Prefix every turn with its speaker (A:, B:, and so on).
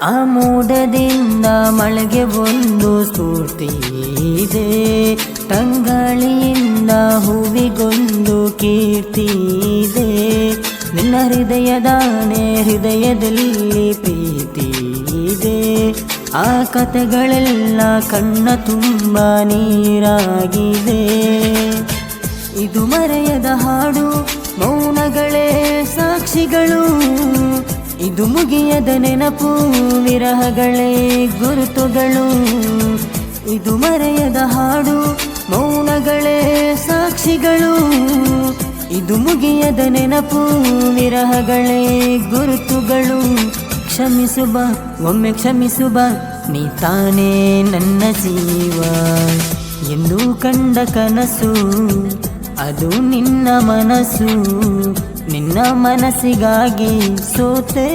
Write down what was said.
A: ಆ ಮೋಡದಿಂದ ಮಳೆಗೆ ಒಂದು ಸ್ಫೂರ್ತಿ ಇದೆ, ತಂಗಾಳಿಯಿಂದ ಹೂವಿಗೊಂದು ಕೀರ್ತಿ ಇದೆ. ನಿನ್ನ ಹೃದಯದಾನೆ ಹೃದಯದಲ್ಲಿ ಪ್ರೀತಿ ಇದೆ, ಆ ಕಥೆಗಳೆಲ್ಲ ಕಣ್ಣ ತುಂಬ ನೀರಾಗಿದೆ. ಇದು ಮರೆಯದ ಹಾಡು, ಮೌನಗಳೇ ಸಾಕ್ಷಿಗಳು, ಇದು ಮುಗಿಯದ ನೆನಪು, ವಿರಹಗಳೇ ಗುರುತುಗಳು. ಇದು ಮರೆಯದ ಹಾಡು, ಮೌನಗಳೇ ಸಾಕ್ಷಿಗಳು, ಇದು ಮುಗಿಯದ ನೆನಪು, ವಿರಹಗಳೇ ಗುರುತುಗಳು. ಕ್ಷಮಿಸುವ ಒಮ್ಮೆ ಕ್ಷಮಿಸುವ, ನೀ ತಾನೇ ನನ್ನ ಜೀವ ಎಂದು ಕಂಡ ಕನಸು, ಅದು ನಿನ್ನ ಮನಸ್ಸು. ನಿನ್ನ ಮನಸ್ಸಿಗಾಗಿ ಸೋತೆ.